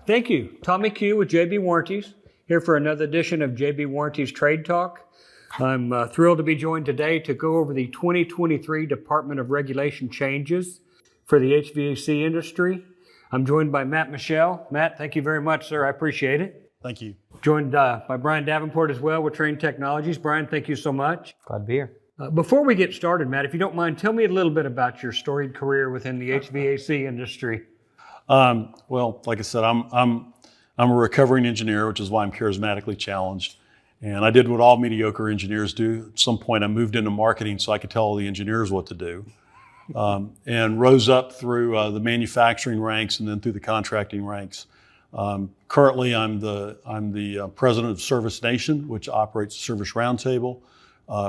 Thank you. Tommy Q with JB Warranties, here for another edition of JB Warranties Trade Talk. I'm thrilled to be joined today to go over the 2023 Department of Regulation changes for the HVAC industry. I'm joined by Michel. Matt, thank you very much, sir. I appreciate it. Thank you. Joined by Bryan Davenport as well with Trane Technologies. Bryan, thank you so much. Glad to be here. Before we get started, Matt, if you don't mind, tell me a little bit about your storied career within the HVAC industry. Well, like I said, I'm a recovering engineer, which is why I'm charismatically challenged. And I did what all mediocre engineers do. At some point, I moved into marketing so I could tell all the engineers what to do, and rose up through the manufacturing ranks and then through the contracting ranks. Currently, I'm the president of Service Nation, which operates Service Roundtable,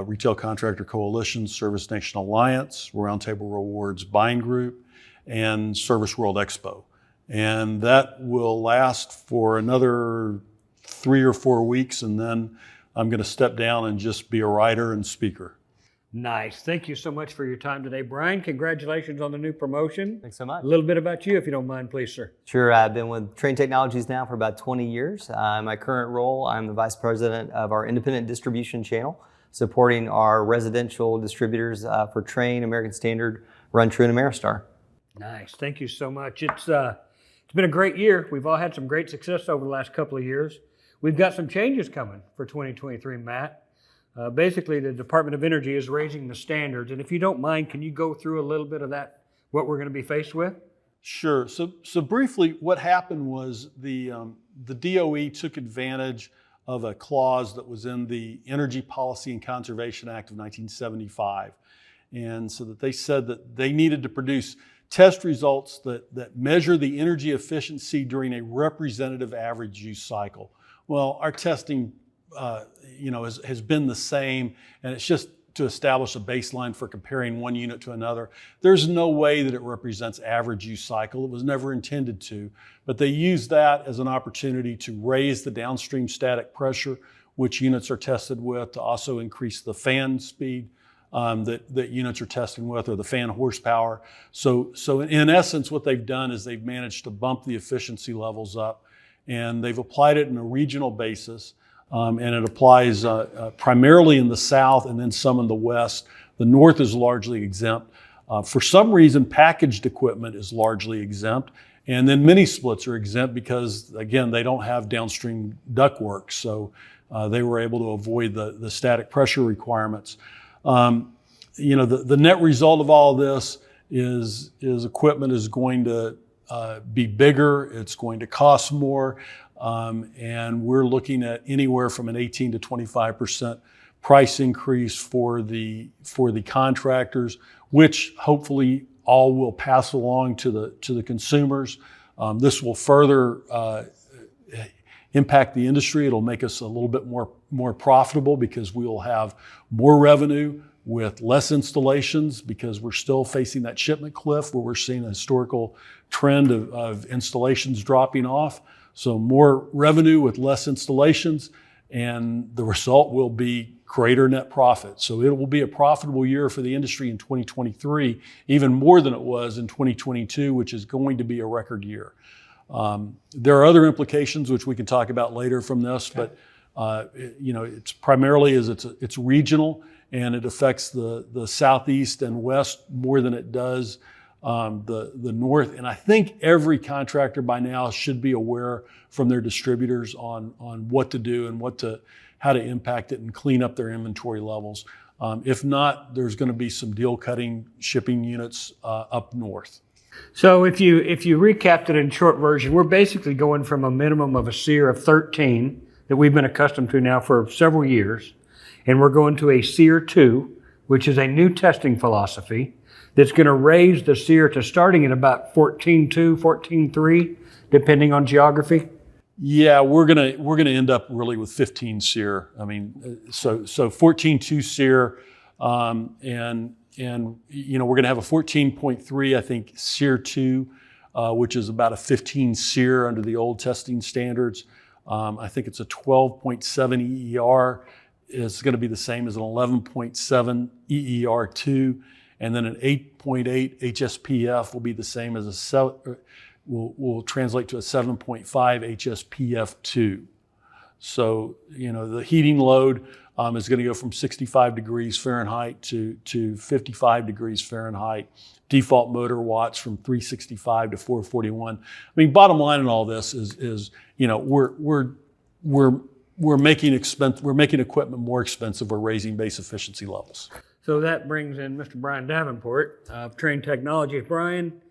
Retail Contractor Coalition, Service Nation Alliance, Roundtable Rewards Buying Group, and Service World Expo. And that will last for another 3 or 4 weeks, and then I'm going to step down and just be a writer and speaker. Nice. Thank you so much for your time today. Bryan, congratulations on the new promotion. Thanks so much. A little bit about you, if you don't mind, please, sir. Sure. I've been with Trane Technologies now for about 20 years. My current role, I'm the vice president of our independent distribution channel, supporting our residential distributors for Trane, American Standard, Run True, and Ameristar. Nice. Thank you so much. It's been a great year. We've all had some great success over the last couple of years. We've got some changes coming for 2023, Matt. Basically, the Department of Energy is raising the standards. And if you don't mind, can you go through a little bit of that, what we're going to be faced with? Sure. So briefly, what happened was the DOE took advantage of a clause that was in the Energy Policy and Conservation Act of 1975. And so that they said that they needed to produce test results that measure the energy efficiency during a representative average use cycle. Well, our testing has been the same, and it's just to establish a baseline for comparing one unit to another. There's no way that it represents average use cycle. It was never intended to, but they used that as an opportunity to raise the downstream static pressure, which units are tested with, to also increase the fan speed that units are testing with, or the fan horsepower. So in essence, what they've done is they've managed to bump the efficiency levels up, and they've applied it on a regional basis. And it applies primarily in the South and then some in the West. The North is largely exempt. For some reason, packaged equipment is largely exempt. And then mini splits are exempt because, again, they don't have downstream ductwork. So they were able to avoid the static pressure requirements. The net result of all this is equipment is going to be bigger. It's going to cost more. And we're looking at anywhere from an 18 to 25% price increase for the contractors, which hopefully all will pass along to the consumers. This will further impact the industry. It'll make us a little bit more profitable because we will have more revenue with less installations, because we're still facing that shipment cliff where we're seeing a historical trend of installations dropping off. So more revenue with less installations, and the result will be greater net profit. So it will be a profitable year for the industry in 2023, even more than it was in 2022, which is going to be a record year. There are other implications which we can talk about later from this, okay. But it's primarily it's regional, and it affects the Southeast and West more than it does the North. And I think every contractor by now should be aware from their distributors on what to do and how to impact it and clean up their inventory levels. If not, there's going to be some deal cutting shipping units up north. So if you recapped it in short version, we're basically going from a minimum of a SEER of 13 that we've been accustomed to now for several years, and we're going to a SEER 2, which is a new testing philosophy that's going to raise the SEER to starting at about 14.2, 14.3, depending on geography. Yeah, we're gonna end up really with 15 SEER. I mean, so 14.2 SEER, and we're gonna have a 14.3, I think, SEER 2, which is about a 15 SEER under the old testing standards. I think it's a 12.7 EER. It's going to be the same as an 11.7 EER2, and then an 8.8 HSPF will be the same as a will translate to a 7.5 HSPF2. So, the heating load is going to go from 65 degrees Fahrenheit to 55 degrees Fahrenheit. Default motor watts from 365 to 441. I mean, bottom line in all this is we're making equipment more expensive. We're raising base efficiency levels. So that brings in Mr. Bryan Davenport of Trane Technologies. Bryan,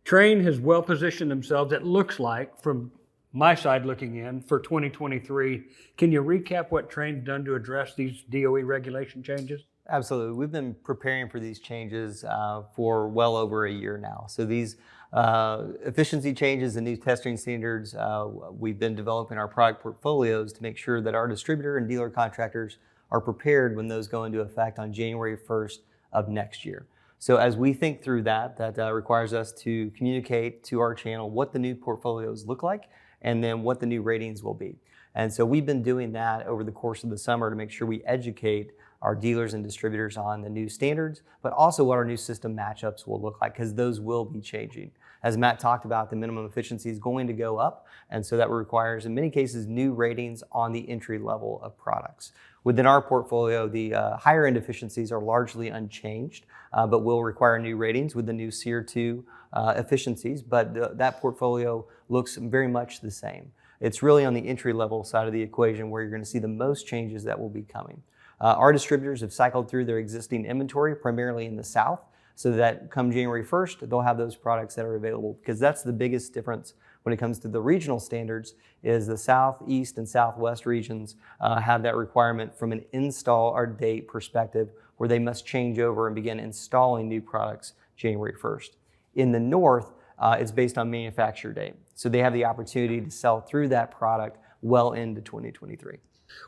Trane has well positioned themselves, it looks like, from my side looking in, for 2023. Can you recap what Trane's done to address these DOE regulation changes? Absolutely. We've been preparing for these changes for well over a year now. So these efficiency changes and new testing standards, we've been developing our product portfolios to make sure that our distributor and dealer contractors are prepared when those go into effect on January 1st of next year. So as we think through that requires us to communicate to our channel what the new portfolios look like and then what the new ratings will be. And so we've been doing that over the course of the summer to make sure we educate our dealers and distributors on the new standards, but also what our new system matchups will look like, because those will be changing. As Matt talked about, the minimum efficiency is going to go up, and so that requires, in many cases, new ratings on the entry level of products. Within our portfolio, the higher end efficiencies are largely unchanged, but will require new ratings with the new SEER 2 efficiencies, but that portfolio looks very much the same. It's really on the entry level side of the equation where you're going to see the most changes that will be coming. Our distributors have cycled through their existing inventory, primarily in the South, so that come January 1st, they'll have those products that are available, because that's the biggest difference when it comes to the regional standards, is the Southeast and Southwest regions have that requirement from an install or date perspective, where they must change over and begin installing new products January 1st. In the North, it's based on manufacture date. So they have the opportunity to sell through that product well into 2023.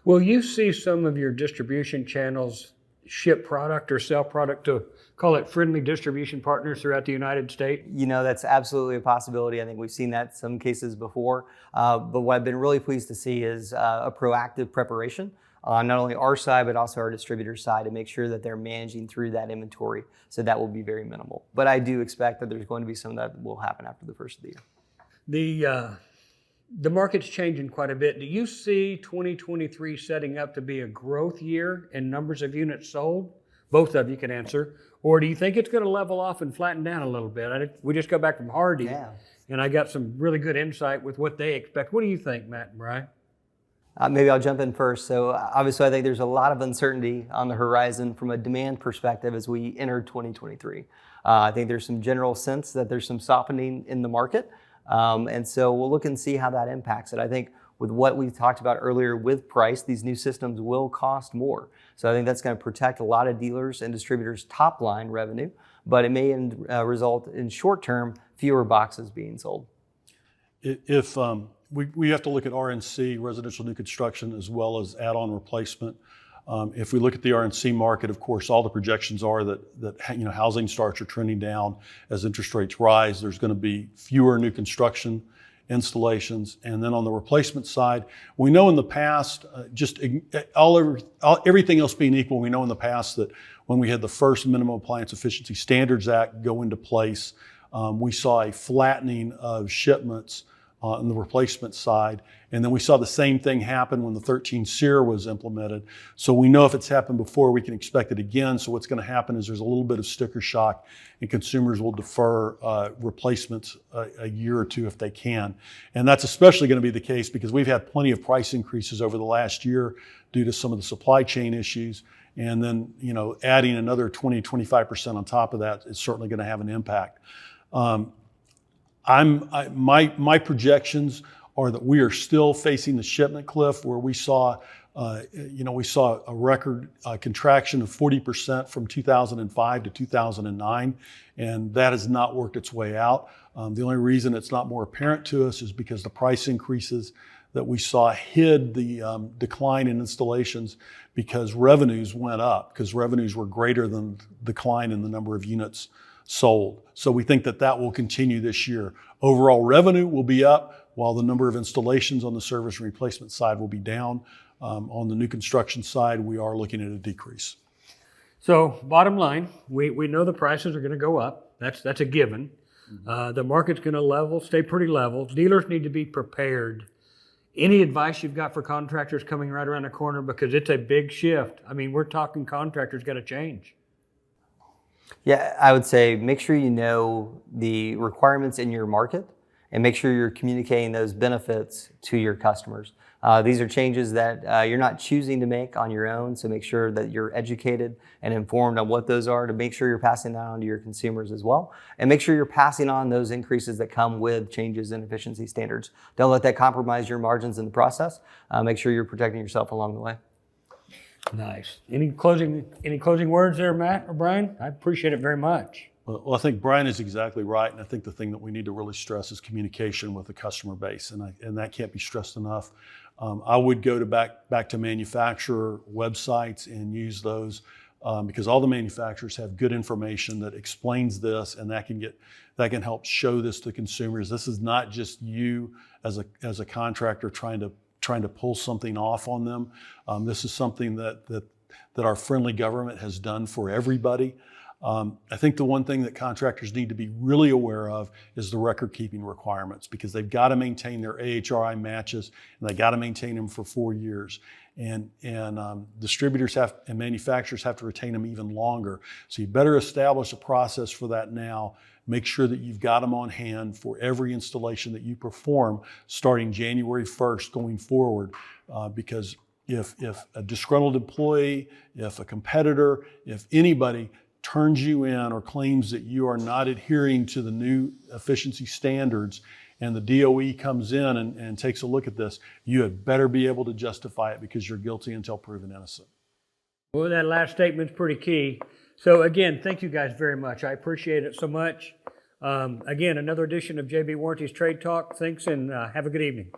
Will you see some of your distribution channels ship product or sell product to, call it, friendly distribution partners throughout the United States? That's absolutely a possibility. I think we've seen that in some cases before. But what I've been really pleased to see is a proactive preparation on not only our side, but also our distributor side, to make sure that they're managing through that inventory. So that will be very minimal. But I do expect that there's going to be some that will happen after the first of the year. The market's changing quite a bit. Do you see 2023 setting up to be a growth year in numbers of units sold? Both of you can answer. Or do you think it's going to level off and flatten down a little bit? We just got back from Hardy, and I got some really good insight with what they expect. What do you think, Matt and Bryan? Maybe I'll jump in first. So obviously, I think there's a lot of uncertainty on the horizon from a demand perspective as we enter 2023. I think there's some general sense that there's some softening in the market. And so we'll look and see how that impacts it. I think with what we talked about earlier with price, these new systems will cost more. So I think that's going to protect a lot of dealers and distributors' top line revenue, but it may result in short term fewer boxes being sold. If we have to look at RNC, residential new construction, as well as add-on replacement. If we look at the RNC market, of course, all the projections are that housing starts are trending down as interest rates rise. There's going to be fewer new construction installations. And then on the replacement side, we know in the past, everything else being equal, we know in the past that when we had the first Minimum Appliance Efficiency Standards Act go into place, we saw a flattening of shipments on the replacement side. And then we saw the same thing happen when the 13 SEER was implemented. So we know if it's happened before, we can expect it again. So what's going to happen is there's a little bit of sticker shock, and consumers will defer replacements a year or two if they can. And that's especially going to be the case because we've had plenty of price increases over the last year due to some of the supply chain issues. And then, adding another 20-25% on top of that is certainly going to have an impact. My projections are that we are still facing the shipment cliff, where we saw a record contraction of 40% from 2005 to 2009, and that has not worked its way out. The only reason it's not more apparent to us is because the price increases that we saw hid the decline in installations, because revenues went up, because revenues were greater than the decline in the number of units sold. So we think that will continue this year. Overall revenue will be up, while the number of installations on the service and replacement side will be down. On the new construction side, we are looking at a decrease. So bottom line, we know the prices are going to go up. That's a given. The market's going to stay pretty level. Dealers need to be prepared. Any advice you've got for contractors coming right around the corner, because it's a big shift. I mean, we're talking contractors got to change. Yeah, I would say make sure you know the requirements in your market and make sure you're communicating those benefits to your customers. These are changes that you're not choosing to make on your own, so make sure that you're educated and informed on what those are to make sure you're passing that on to your consumers as well. And make sure you're passing on those increases that come with changes in efficiency standards. Don't let that compromise your margins in the process. Make sure you're protecting yourself along the way. Nice. Any closing words there, Matt or Bryan? I appreciate it very much. Well, I think Bryan is exactly right, and I think the thing that we need to really stress is communication with the customer base, and that can't be stressed enough. I would go back to manufacturer websites and use those because all the manufacturers have good information that explains this, and that can help show this to consumers. This is not just you as a contractor trying to pull something off on them. This is something that our friendly government has done for everybody. I think the one thing that contractors need to be really aware of is the record keeping requirements, because they've got to maintain their AHRI matches and they got to maintain them for 4 years. And distributors and manufacturers have to retain them even longer. So you better establish a process for that now. Make sure that you've got them on hand for every installation that you perform starting January 1st going forward, because if a disgruntled employee, if a competitor, if anybody turns you in or claims that you are not adhering to the new efficiency standards and the DOE comes in and takes a look at this, you had better be able to justify it, because you're guilty until proven innocent. Well, that last statement's pretty key. So again, thank you guys very much. I appreciate it so much. Again, another edition of JB Warranties Trade Talk. Thanks, and have a good evening.